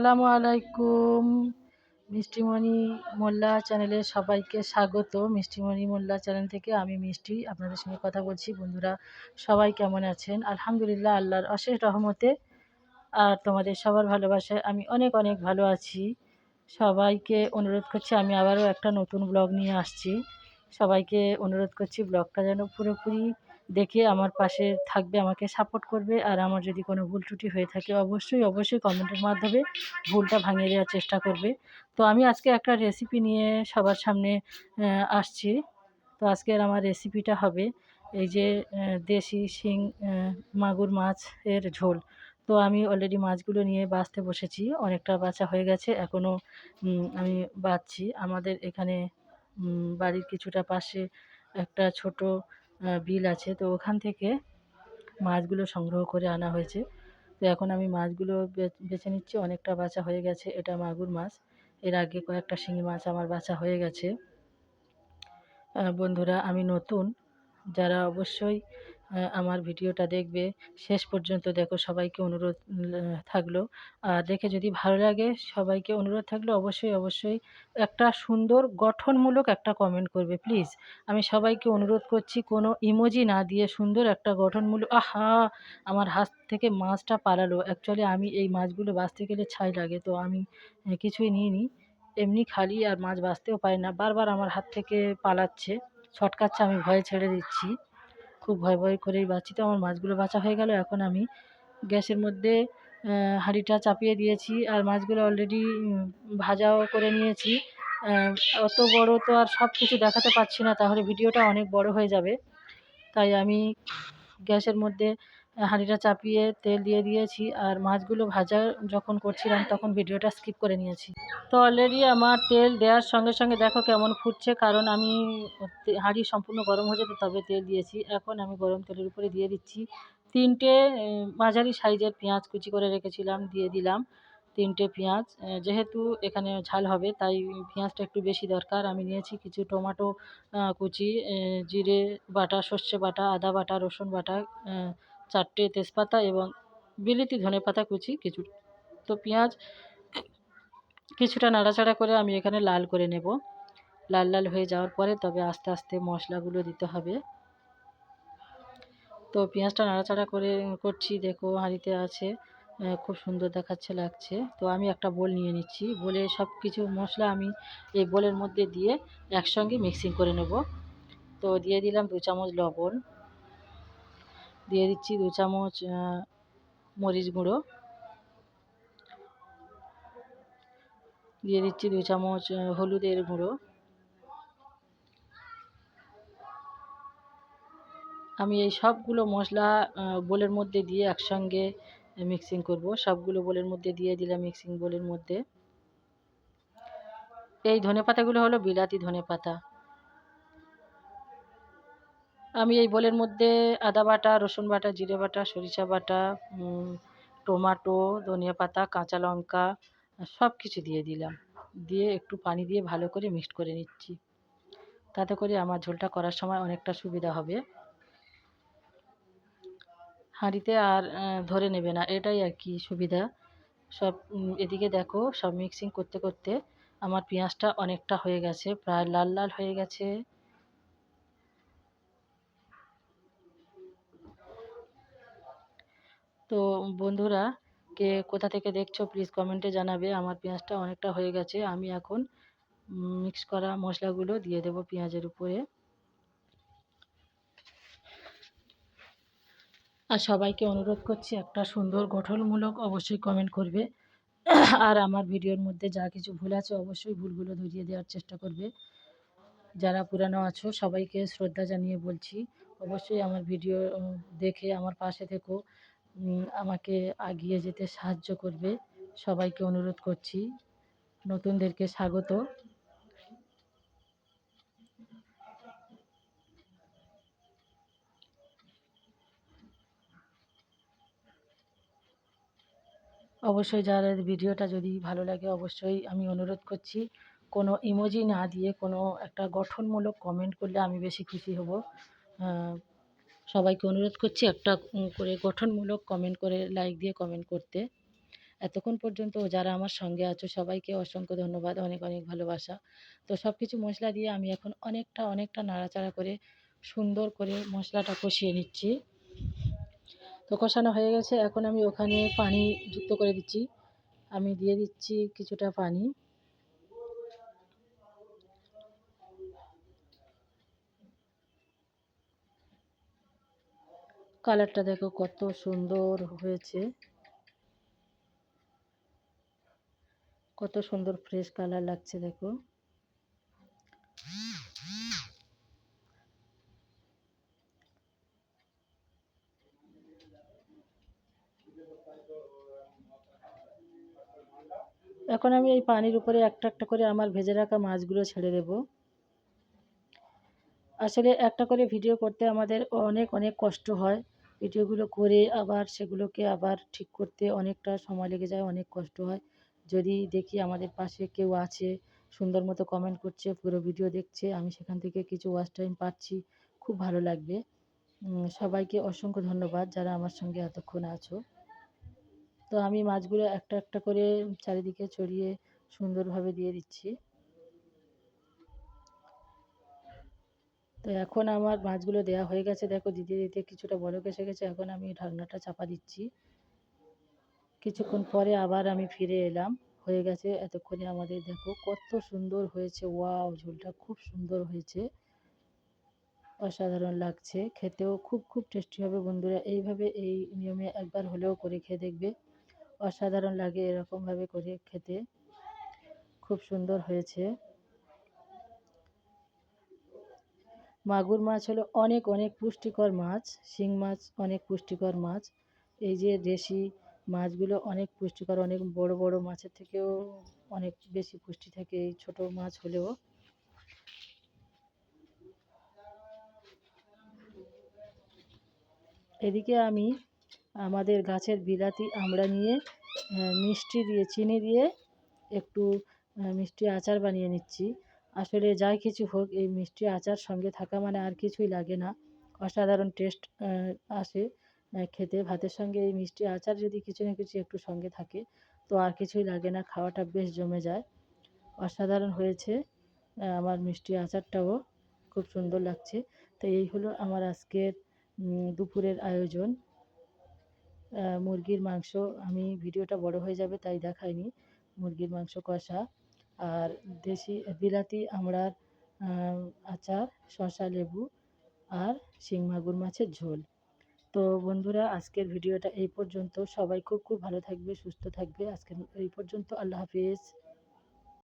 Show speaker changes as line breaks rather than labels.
আসসালামু আলাইকুম। মিষ্টিমণি মোল্লা চ্যানেলে সবাইকে স্বাগত। মিষ্টিমণি মোল্লা চ্যানেল থেকে আমি মিষ্টি আপনাদের সঙ্গে কথা বলছি। বন্ধুরা সবাই কেমন আছেন? আলহামদুলিল্লাহ, আল্লাহর অশেষ রহমতে আর তোমাদের সবার ভালোবাসায় আমি অনেক অনেক ভালো আছি। সবাইকে অনুরোধ করছি, আমি আবারও একটা নতুন ব্লগ নিয়ে আসছি। সবাইকে অনুরোধ করছি ব্লগটা যেন পুরোপুরি দেখে আমার পাশে থাকবে, আমাকে সাপোর্ট করবে। আর আমার যদি কোনো ভুল ত্রুটি হয়ে থাকে অবশ্যই অবশ্যই কমেন্টের মাধ্যমে ভুলটা ভাঙিয়ে দেওয়ার চেষ্টা করবে। তো আমি আজকে একটা রেসিপি নিয়ে সবার সামনে আসছি। তো আজকের আমার রেসিপিটা হবে এই যে দেশি শিং মাগুর মাছের ঝোল। তো আমি অলরেডি মাছগুলো নিয়ে বাছতে বসেছি, অনেকটা বাছা হয়ে গেছে, এখনও আমি বাছছি। আমাদের এখানে বাড়ির কিছুটা পাশে একটা ছোট বিল আছে, তো ওখান থেকে মাছগুলো সংগ্রহ করে আনা হয়েছে। তো এখন আমি মাছগুলো বেছে নিচ্ছি, অনেকটা বাছা হয়ে গেছে। এটা মাগুর মাছ, এর আগে কয়েকটা শিঙি মাছ আমার বাছা হয়ে গেছে। বন্ধুরা আমি নতুন, যারা অবশ্যই আমার ভিডিওটা দেখবে শেষ পর্যন্ত দেখো, সবাইকে অনুরোধ থাকলো। আর দেখে যদি ভালো লাগে সবাইকে অনুরোধ থাকলো অবশ্যই অবশ্যই একটা সুন্দর গঠনমূলক একটা কমেন্ট করবে প্লিজ। আমি সবাইকে অনুরোধ করছি, কোনো ইমোজি না দিয়ে সুন্দর একটা গঠনমূলক। আহা, আমার হাত থেকে মাছটা পালালো। অ্যাকচুয়ালি আমি এই মাছগুলো বাছতে গেলে ছাই লাগে, তো আমি কিছুই নিইনি, এমনি খালি। আর মাছ বাছতেও পারি না, বারবার আমার হাত থেকে পালাচ্ছে, ছটকাচ্ছে, আমি ভয়ে ছেড়ে দিচ্ছি। খুব ভয় ভয় করেই বাছছি। তো আমার মাছগুলো বাছা হয়ে গেল। এখন আমি গ্যাসের মধ্যে হাঁড়িটা চাপিয়ে দিয়েছি, আর মাছগুলো অলরেডি ভাজাও করে নিয়েছি। অত বড় তো আর সব কিছু দেখাতে পারছি না, তাহলে ভিডিওটা অনেক বড় হয়ে যাবে। তাই আমি গ্যাসের মধ্যে হাঁড়িটা চাপিয়ে তেল দিয়ে দিয়েছি, আর মাছগুলো ভাজা যখন করছিলাম তখন ভিডিওটা স্কিপ করে নিয়েছি। তো অলরেডি আমার তেল দেওয়ার সঙ্গে সঙ্গে দেখো কেমন ফুটছে, কারণ আমি হাঁড়ি সম্পূর্ণ গরম হয়ে যেতে তবে তেল দিয়েছি। এখন আমি গরম তেলের উপরে দিয়ে দিচ্ছি 3টে মাঝারি সাইজের পেঁয়াজ কুচি করে রেখেছিলাম, দিয়ে দিলাম 3টে পেঁয়াজ। যেহেতু এখানে ঝাল হবে তাই পেঁয়াজটা একটু বেশি দরকার। আমি নিয়েছি কিছু টমেটো কুচি, জিরে বাটা, সর্ষে বাটা, আদা বাটা, রসুন বাটা, 4টে তেজপাতা এবং বিলিতি ধনেপাতা কুচি কিছু। তো পেঁয়াজ কিছুটা নাড়াচাড়া করে আমি এখানে লাল করে নেব। লাল লাল হয়ে যাওয়ার পরে তবে আস্তে আস্তে মশলাগুলো দিতে হবে। তো পেঁয়াজটা নাড়াচাড়া করছি, দেখো হাঁড়িতে আছে, খুব সুন্দর দেখাচ্ছে, লাগছে। তো আমি একটা বোল নিয়ে নিচ্ছি, বোলে সব কিছু মশলা আমি এই বোলের মধ্যে দিয়ে একসঙ্গে মিক্সিং করে নেব। তো দিয়ে দিলাম 2 চামচ লবণ, দিয়ে দিচ্ছি 2 চামচ মরিচ গুঁড়ো, দিয়ে দিচ্ছি 2 চামচ হলুদের গুঁড়ো। আমি এই সবগুলো মশলা বোলের মধ্যে দিয়ে একসঙ্গে মিক্সিং করব। সবগুলো বোলের মধ্যে দিয়ে দিলাম মিক্সিং বোলের মধ্যে। এই ধনেপাতাগুলো হলো বিলাতি ধনেপাতা। আমি এই বোলের মধ্যে আদা বাটা, রসুন বাটা, জিরে বাটা, সরিষা বাটা, টমাটো, ধনিয়া পাতা, কাঁচা লঙ্কা সব কিছু দিয়ে দিলাম। দিয়ে একটু পানি দিয়ে ভালো করে মিক্সড করে নিচ্ছি, তাতে করে আমার ঝোলটা করার সময় অনেকটা সুবিধা হবে। হাঁড়িতে আর ধরে নেবে না, এটাই আর কি সুবিধা। সব এদিকে দেখো সব মিক্সিং করতে করতে আমার পেঁয়াজটা অনেকটা হয়ে গেছে, প্রায় লাল লাল হয়ে গেছে। তো বন্ধুরা, কে কোথা থেকে দেখছো প্লিজ কমেন্টে জানাবে। আমার পেঁয়াজটা অনেকটা হয়ে গেছে, আমি এখন মিক্স করা মশলাগুলো দিয়ে দেবো পেঁয়াজের উপরে। আর সবাইকে অনুরোধ করছি একটা সুন্দর গঠনমূলক অবশ্যই কমেন্ট করবে। আর আমার ভিডিওর মধ্যে যা কিছু ভুল আছে অবশ্যই ভুলগুলো ধরিয়ে দেওয়ার চেষ্টা করবে। যারা পুরানো আছো সবাইকে শ্রদ্ধা জানিয়ে বলছি, অবশ্যই আমার ভিডিও দেখে আমার পাশে থেকো, আমাকে এগিয়ে যেতে সাহায্য করবে। সবাইকে অনুরোধ করছি, নতুনদেরকে স্বাগত। অবশ্যই যারা ভিডিওটা যদি ভালো লাগে অবশ্যই আমি অনুরোধ করছি কোনো ইমোজি না দিয়ে কোনো একটা গঠনমূলক কমেন্ট করলে আমি বেশি খুশি হব। সবাইকে অনুরোধ করছি একটা করে গঠনমূলক কমেন্ট করে লাইক দিয়ে কমেন্ট করতে। এতক্ষণ পর্যন্ত যারা আমার সঙ্গে আছো সবাইকে অসংখ্য ধন্যবাদ, অনেক অনেক ভালোবাসা। তো সব কিছু মশলা দিয়ে আমি এখন অনেকটা নাড়াচাড়া করে সুন্দর করে মশলাটা কষিয়ে নিচ্ছি। তো কষানো হয়ে গেছে, এখন আমি ওখানে পানি যুক্ত করে দিচ্ছি। আমি দিয়ে দিচ্ছি কিছুটা পানি। কালারটা দেখো কত সুন্দর হয়েছে, কত সুন্দর ফ্রেশ কালার লাগছে দেখো। এখন আমি এই পানির উপরে একটা করে আমার ভেজে রাখা মাছগুলো ছেড়ে দেব। আসলে একটা করে ভিডিও করতে আমাদের অনেক কষ্ট হয়। ভিডিওগুলো করে আবার সেগুলোকে আবার ঠিক করতে অনেকটা সময় লেগে যায়, অনেক কষ্ট হয়। যদি দেখি আমাদের পাশে কেউ আছে, সুন্দর মতো কমেন্ট করছে, পুরো ভিডিও দেখছে, আমি সেখান থেকে কিছু ওয়াচ টাইম পাচ্ছি, খুব ভালো লাগবে। সবাইকে অসংখ্য ধন্যবাদ যারা আমার সঙ্গে এতক্ষণ আছো। তো আমি মাছগুলো একটা করে চারিদিকে ছড়িয়ে সুন্দরভাবে দিয়ে দিচ্ছি। তো এখন আমার মাছগুলো দেওয়া হয়ে গেছে, দেখো দিতে দিতে কিছুটা বলক এসে গেছে। এখন আমি ঢাকনাটা চাপা দিচ্ছি। কিছুক্ষণ পরে আবার আমি ফিরে এলাম, হয়ে গেছে এতক্ষণে আমাদের, দেখো কত সুন্দর হয়েছে। ওয়াও, ঝোলটা খুব সুন্দর হয়েছে, অসাধারণ লাগছে, খেতেও খুব টেস্টি হবে। বন্ধুরা এইভাবে এই নিয়মে একবার হলেও করে খেয়ে দেখবে, অসাধারণ লাগে এরকমভাবে করে খেতে, খুব সুন্দর হয়েছে। মাগুর মাছ হলো অনেক পুষ্টিকর মাছ। শিং মাছ অনেক পুষ্টিকর মাছ। এই যে দেশি মাছগুলো অনেক পুষ্টিকর, অনেক বড় মাছের থেকেও অনেক বেশি পুষ্টি থাকে এই ছোট মাছ হলেও। এদিকে আমি আমাদের গাছের বিলাতি আমড়া নিয়ে মিষ্টি দিয়ে, চিনি দিয়ে একটু মিষ্টি আচার বানিয়ে নিচ্ছি। আসলে যাই কিছু হোক, এই মিষ্টি আচার সঙ্গে থাকা মানে আর কিছুই লাগে না, অসাধারণ টেস্ট আসে খেতে। ভাতের সঙ্গে এই মিষ্টি আচার যদি কিছু না কিছু একটু সঙ্গে থাকে, তো আর কিছুই লাগে না, খাওয়াটা বেশ জমে যায়। অসাধারণ হয়েছে আমার মিষ্টি আচারটাও, খুব সুন্দর লাগছে। তো এই হলো আমার আজকের দুপুরের আয়োজন। মুরগির মাংস, আমি ভিডিওটা বড় হয়ে যাবে তাই দেখাইনি। মুরগির মাংস কষা আর দেশি বিলাতি আমড়ার আচার, শসা লেবু আর শিং মাগুর মাছের ঝোল। তো বন্ধুরা আজকের ভিডিওটা এই পর্যন্ত। সবাই খুব ভালো থাকবে, সুস্থ থাকবে। আজকের এই পর্যন্ত। আল্লাহ হাফিজ।